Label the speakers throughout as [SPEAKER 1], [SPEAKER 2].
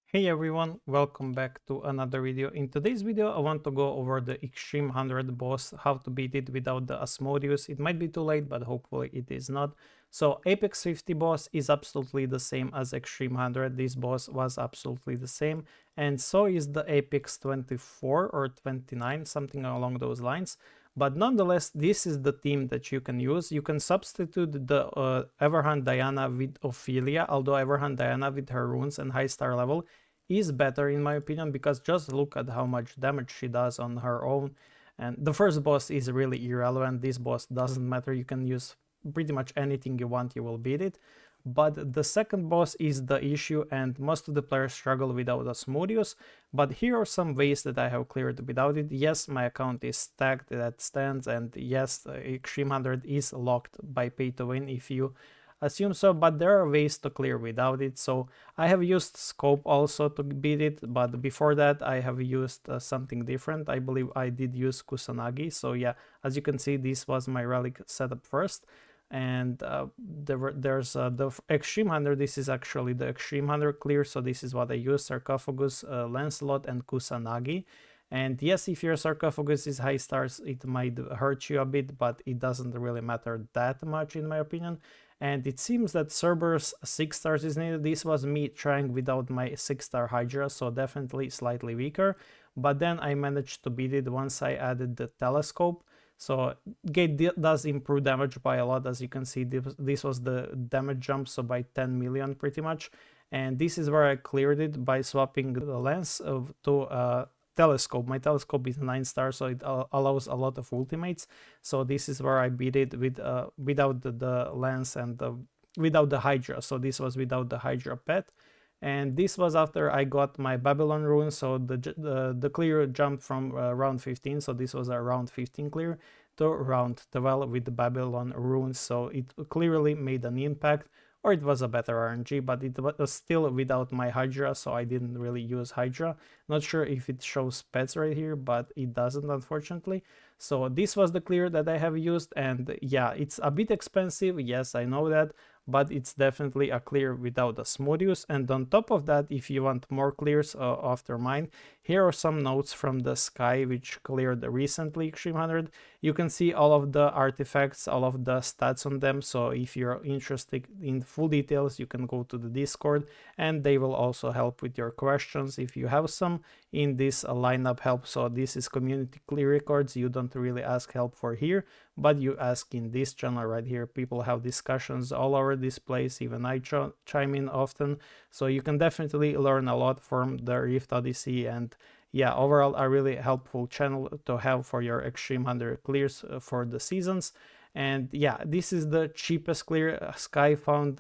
[SPEAKER 1] Hey everyone, welcome back to another video. In today's video, I want to go over the Extreme 100 boss, how to beat it without the Asmodeus. It might be too late, but hopefully it is not. So Apex 50 boss is absolutely the same as Extreme 100. This boss was absolutely the same. And so is the Apex 24 or 29, something along those lines. But nonetheless, this is the team that you can use. You can substitute the Everhand Diana with Ophelia, although Everhand Diana with her runes and high star level is better in my opinion, because just look at how much damage she does on her own. And the first boss is really irrelevant. This boss doesn't matter. You can use pretty much anything you want, you will beat it. But the second boss is the issue, and most of the players struggle without Asmodeus. But here are some ways that I have cleared without it. Yes, my account is stacked, that stands, and yes, Extreme 100 is locked by pay to win if you assume so, but there are ways to clear without it. So I have used scope also to beat it, but before that I have used something different. I believe I did use Kusanagi. So yeah, as you can see, this was my relic setup first. And there's the Extreme 100. This is actually the Extreme 100 clear, so this is what I use: Sarcophagus, Lancelot, and Kusanagi. And yes, if your Sarcophagus is high stars, it might hurt you a bit, but it doesn't really matter that much in my opinion. And it seems that Cerberus 6 stars is needed. This was me trying without my 6-star Hydra, so definitely slightly weaker. But then I managed to beat it once I added the telescope. So Gate does improve damage by a lot. As you can see, this was the damage jump, so by 10 million pretty much. And this is where I cleared it by swapping the lens to telescope. My telescope is 9 stars, so it allows a lot of ultimates. So this is where I beat it with without the lens and without the Hydra. So this was without the Hydra pet. And this was after I got my Babylon rune, so the clear jumped from round 15, so this was a round 15 clear, to round 12 with the Babylon runes, so it clearly made an impact, or it was a better RNG, but it was still without my Hydra, so I didn't really use Hydra. Not sure if it shows pets right here, but it doesn't, unfortunately. So this was the clear that I have used, and yeah, it's a bit expensive, yes, I know that, but it's definitely a clear without Asmodeus. And on top of that, if you want more clears after mine, here are some notes from the Sky, which cleared recently, Extreme 100. You can see all of the artifacts, all of the stats on them, so if you're interested in full details, you can go to the Discord, and they will also help with your questions if you have some in this lineup help. So this is community clear records. You don't really ask help for here, but you ask in this channel right here. People have discussions all over this place, even I chime in often, so you can definitely learn a lot from the Rift Odyssey. And yeah, overall a really helpful channel to have for your Extreme 100 clears for the seasons. And yeah, this is the cheapest clear Sky found.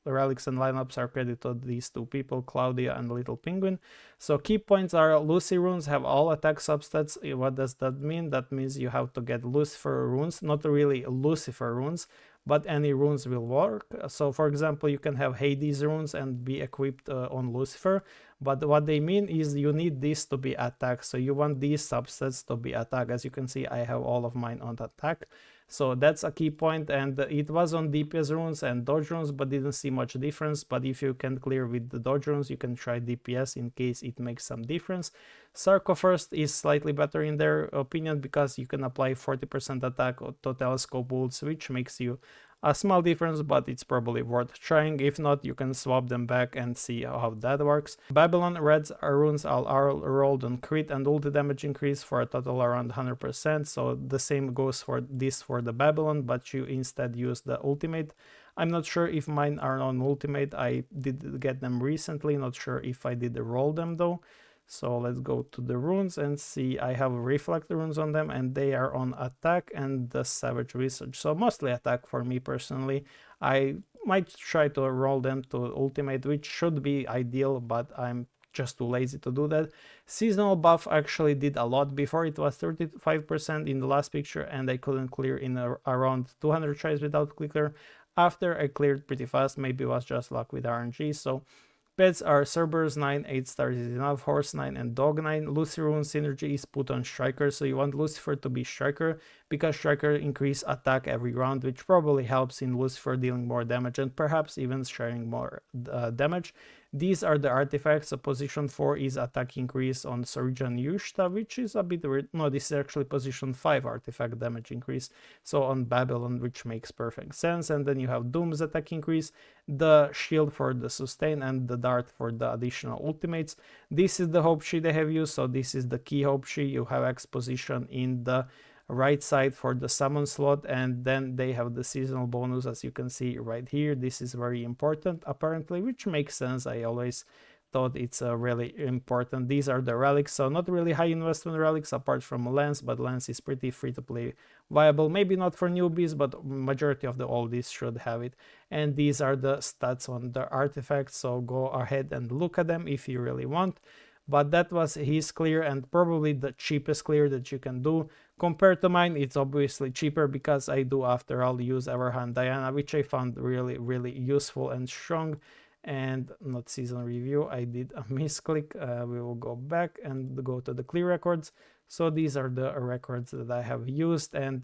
[SPEAKER 1] Relics and lineups are credited to these two people, Claudia and Little Penguin. So key points are Lucy runes have all attack substats. What does that mean? That means you have to get Lucifer runes, not really Lucifer runes, but any runes will work. So for example, you can have Hades runes and be equipped on Lucifer, but what they mean is you need this to be attack. So you want these substats to be attack. As you can see, I have all of mine on attack. So that's a key point, and it was on DPS runes and dodge runes, but didn't see much difference. But if you can clear with the dodge runes, you can try DPS in case it makes some difference. Sarco first is slightly better in their opinion, because you can apply 40% attack to telescope bolts, which makes you a small difference, but it's probably worth trying. If not, you can swap them back and see how that works. Babylon reds runes are rolled on crit and ulti damage increase for a total around 100%, so the same goes for this for the Babylon, but you instead use the ultimate. I'm not sure if mine are on ultimate. I did get them recently, not sure if I did roll them though. So let's go to the runes and see. I have reflect runes on them, and they are on attack and the savage visage, so mostly attack for me personally. I might try to roll them to ultimate, which should be ideal, but I'm just too lazy to do that. Seasonal buff actually did a lot. Before it was 35% in the last picture, and I couldn't clear in around 200 tries without clicker. After I cleared pretty fast, maybe it was just luck with RNG. So pets are Cerberus 9, 8 stars is enough, Horse 9, and Dog 9. Lucy rune synergy is put on Striker, so you want Lucifer to be Striker, because Striker increase attack every round, which probably helps in Lucifer dealing more damage and perhaps even sharing more damage. These are the artifacts. So position 4 is attack increase on Surgeon Yushta, which is a bit weird. No, this is actually position 5 artifact damage increase, so on Babylon, which makes perfect sense. And then you have Doom's attack increase, the shield for the sustain, and the dart for the additional ultimates. This is the hope sheet they have used, so this is the key hope sheet. You have X position in the right side for the summon slot, and then they have the seasonal bonus, as you can see right here. This is very important apparently, which makes sense. I always thought it's really important. These are the relics, so not really high investment relics apart from Lance, but Lance is pretty free to play viable. Maybe not for newbies, but majority of the oldies should have it. And these are the stats on the artifacts, so go ahead and look at them if you really want. But that was his clear, and probably the cheapest clear that you can do. Compared to mine, it's obviously cheaper because I do, after all, use Everhand Diana, which I found really useful and strong. And not season review, I did a misclick. We will go back and go to the clear records. So these are the records that I have used, and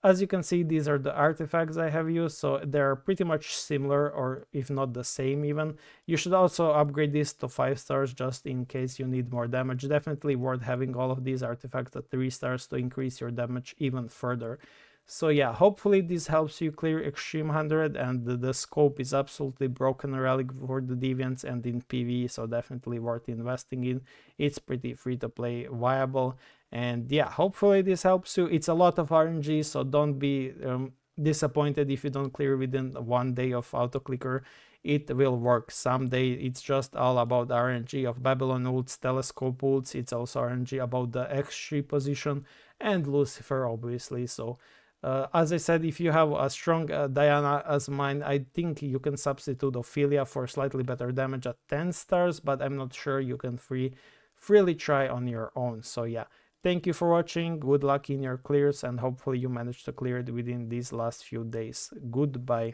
[SPEAKER 1] as you can see, these are the artifacts I have used, so they're pretty much similar, or if not the same even. You should also upgrade this to 5 stars just in case you need more damage. Definitely worth having all of these artifacts at 3 stars to increase your damage even further. So yeah, hopefully this helps you clear Extreme 100, and the scope is absolutely broken relic for the Deviants and in PvE, so definitely worth investing in. It's pretty free to play, viable, and yeah, hopefully this helps you. It's a lot of RNG, so don't be disappointed if you don't clear within 1 day of autoclicker. It will work someday. It's just all about RNG of Babylon ults, Telescope ults. It's also RNG about the X3 position and Lucifer, obviously. So as I said, if you have a strong Diana as mine, I think you can substitute Ophelia for slightly better damage at 10 stars, but I'm not sure. You can freely try on your own. So yeah, thank you for watching. Good luck in your clears, and hopefully you manage to clear it within these last few days. Goodbye.